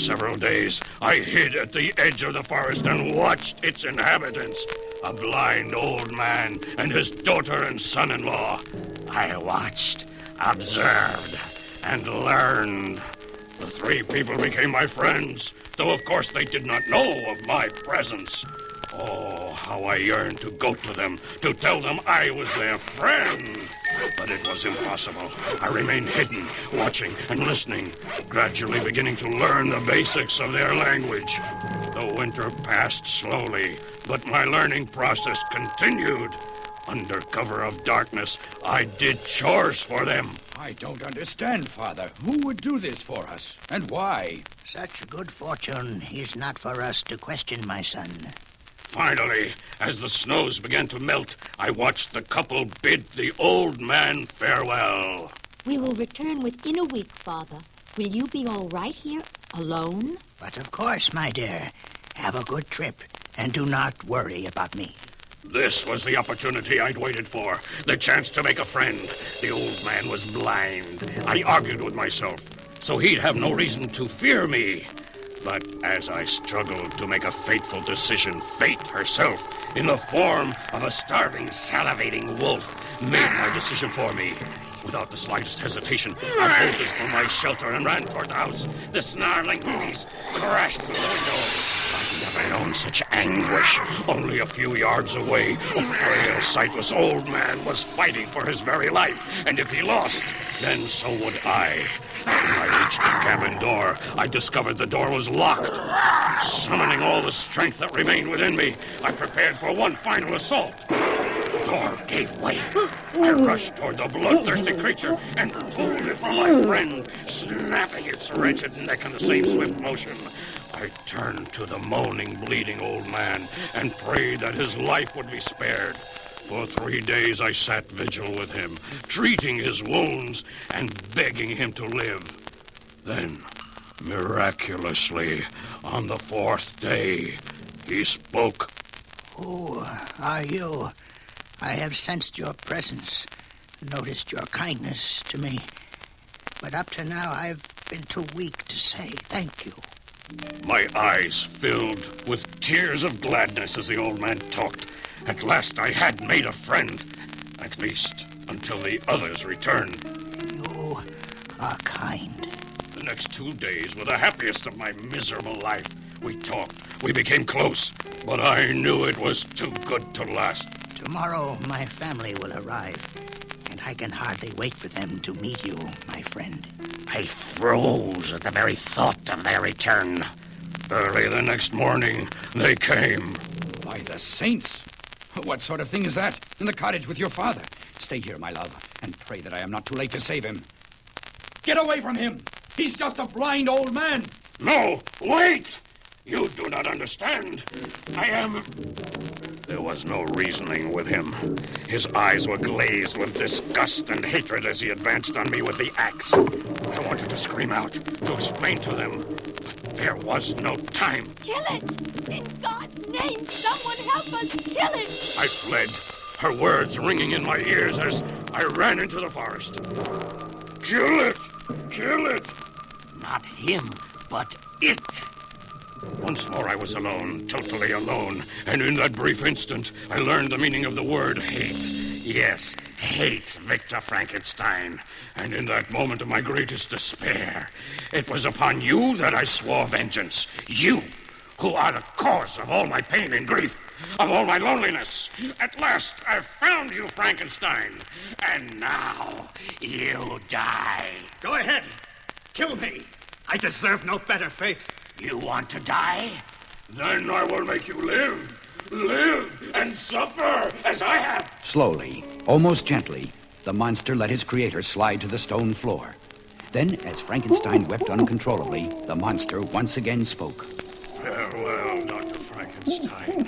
several days, I hid at the edge of the forest and watched its inhabitants. A blind old man and his daughter and son-in-law. I watched, observed, and learned. The three people became my friends, though of course they did not know of my presence. Oh, how I yearned to go to them, to tell them I was their friend. But it was impossible. I remained hidden, watching and listening, gradually beginning to learn the basics of their language. The winter passed slowly, but my learning process continued. Under cover of darkness, I did chores for them. I don't understand, Father. Who would do this for us, and why? Such good fortune is not for us to question, my son. Finally, as the snows began to melt, I watched the couple bid the old man farewell. We will return within a week, Father. Will you be all right here, alone? But of course, my dear. Have a good trip, and do not worry about me. This was the opportunity I'd waited for, the chance to make a friend. The old man was blind. I argued with myself, so he'd have no reason to fear me. But as I struggled to make a fateful decision, fate herself, in the form of a starving, salivating wolf, made my decision for me. Without the slightest hesitation, I bolted from my shelter and ran toward the house. The snarling beast crashed through the window. I'd never known such anguish. Only a few yards away, a frail, sightless old man was fighting for his very life. And if he lost, then so would I. When I reached the cabin door, I discovered the door was locked. Summoning all the strength that remained within me, I prepared for one final assault. The door gave way. I rushed toward the bloodthirsty creature and pulled it from my friend, snapping its wretched neck in the same swift motion. I turned to the moaning, bleeding old man and prayed that his life would be spared. For 3 days I sat vigil with him, treating his wounds and begging him to live. Then, miraculously, on the 4th day, he spoke. Who are you? I have sensed your presence, noticed your kindness to me. But up to now, I've been too weak to say thank you. My eyes filled with tears of gladness as the old man talked. At last I had made a friend, at least until the others returned. You are kind. The next 2 days were the happiest of my miserable life. We talked, we became close, but I knew it was too good to last. Tomorrow my family will arrive, and I can hardly wait for them to meet you, my friend. I froze at the very thought of their return. Early the next morning, they came. By the saints! What sort of thing is that? In the cottage with your father? Stay here, my love, and pray that I am not too late to save him. Get away from him! He's just a blind old man! No, wait! You do not understand. I am... There was no reasoning with him. His eyes were glazed with disgust and hatred as he advanced on me with the axe. I wanted to scream out, to explain to them, but there was no time. Kill it! In God's name, someone help us! Kill it! I fled, her words ringing in my ears as I ran into the forest. Kill it! Kill it! Not him, but it. Once more I was alone, totally alone, and in that brief instant, I learned the meaning of the word hate. Yes, hate, Victor Frankenstein. And in that moment of my greatest despair, it was upon you that I swore vengeance. You, who are the cause of all my pain and grief, of all my loneliness. At last, I've found you, Frankenstein. And now, you die. Go ahead. Kill me. I deserve no better fate. You want to die? Then I will make you live. Live and suffer as I have. Slowly, almost gently, the monster let his creator slide to the stone floor. Then, as Frankenstein wept uncontrollably, the monster once again spoke. Farewell, Dr. Frankenstein.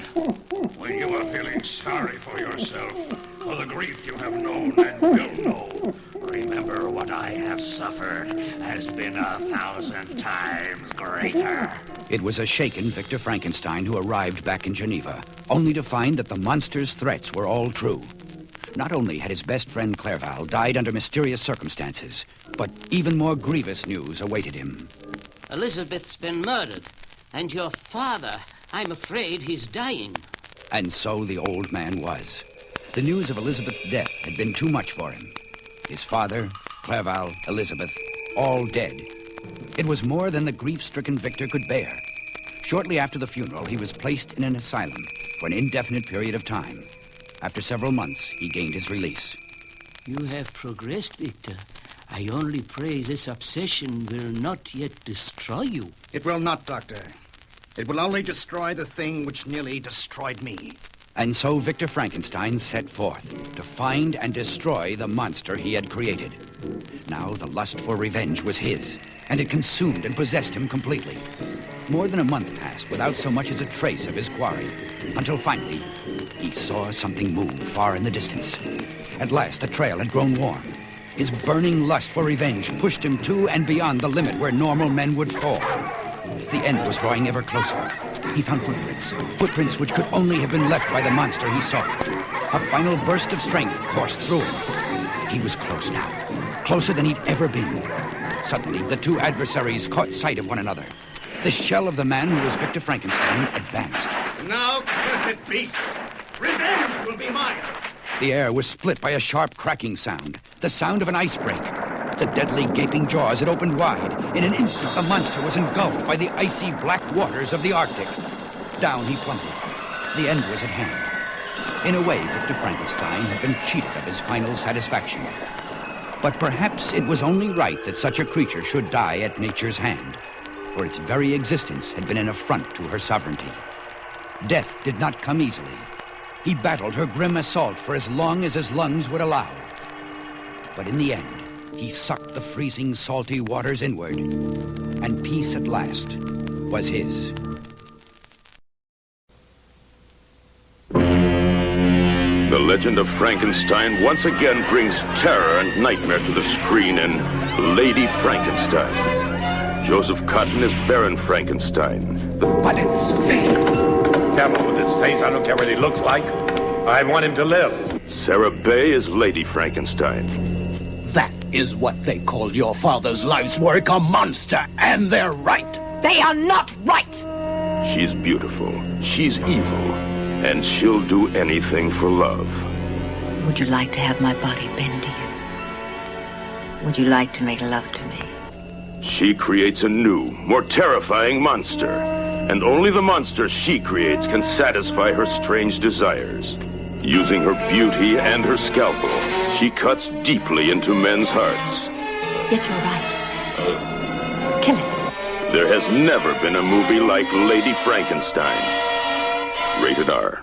When you are feeling sorry for yourself, for the grief you have known and will know, remember what I have suffered has been 1,000 times greater. It was a shaken Victor Frankenstein who arrived back in Geneva, only to find that the monster's threats were all true. Not only had his best friend Clerval died under mysterious circumstances, but even more grievous news awaited him. Elizabeth's been murdered. And your father, I'm afraid he's dying. And so the old man was. The news of Elizabeth's death had been too much for him. His father, Clerval, Elizabeth, all dead. It was more than the grief-stricken Victor could bear. Shortly after the funeral, he was placed in an asylum for an indefinite period of time. After several months, he gained his release. You have progressed, Victor. I only pray this obsession will not yet destroy you. It will not, Doctor. It will only destroy the thing which nearly destroyed me. And so Victor Frankenstein set forth to find and destroy the monster he had created. Now the lust for revenge was his, and it consumed and possessed him completely. More than a month passed without so much as a trace of his quarry, until finally he saw something move far in the distance. At last the trail had grown warm. His burning lust for revenge pushed him to and beyond the limit where normal men would fall. The end was drawing ever closer. He found footprints which could only have been left by the monster he sought. A final burst of strength coursed through him. He was close now, closer than he'd ever been. Suddenly, the two adversaries caught sight of one another. The shell of the man who was Victor Frankenstein advanced. Now, cursed beast, revenge will be mine. The air was split by a sharp cracking sound, the sound of an ice break. The deadly gaping jaws had opened wide. In an instant, the monster was engulfed by the icy black waters of the Arctic. Down he plummeted. The end was at hand. In a way, Victor Frankenstein had been cheated of his final satisfaction. But perhaps it was only right that such a creature should die at nature's hand, for its very existence had been an affront to her sovereignty. Death did not come easily. He battled her grim assault for as long as his lungs would allow. But in the end, he sucked the freezing, salty waters inward, and peace at last was his. The legend of Frankenstein once again brings terror and nightmare to the screen in Lady Frankenstein. Joseph Cotton is Baron Frankenstein. But it's devil with his face. I don't care what he looks like. I want him to live. Sarah Bay is Lady Frankenstein. That is what they called your father's life's work, a monster, and they're right. They are not right. She's beautiful, she's evil, and she'll do anything for love. Would you like to have my body bend to you? Would you like to make love to me? She creates a new, more terrifying monster, and only the monster she creates can satisfy her strange desires. Using her beauty and her scalpel, she cuts deeply into men's hearts. Yes, you're right. Kill him. There has never been a movie like Lady Frankenstein. Rated R.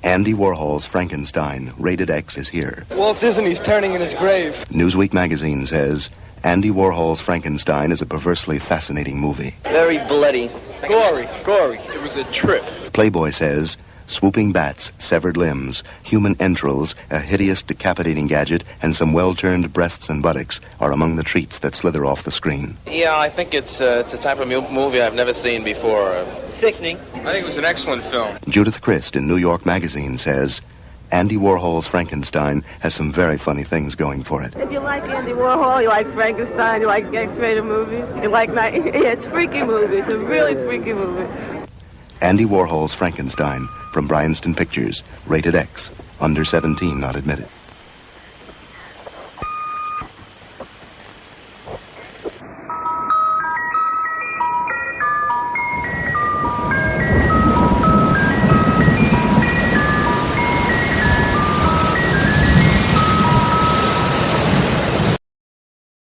Andy Warhol's Frankenstein, rated X, is here. Walt Disney's turning in his grave. Newsweek magazine says Andy Warhol's Frankenstein is a perversely fascinating movie. Very bloody. Gory. It was a trip. Playboy says swooping bats, severed limbs, human entrails, a hideous decapitating gadget, and some well-turned breasts and buttocks are among the treats that slither off the screen. Yeah, I think it's a type of movie I've never seen before. Sickening. I think it was an excellent film. Judith Christ in New York magazine says Andy Warhol's Frankenstein has some very funny things going for it. If you like Andy Warhol, you like Frankenstein, you like X-rated movies, you like it's freaky movies. It's a really freaky movie. Andy Warhol's Frankenstein from Bryanston Pictures, rated X, under 17 not admitted.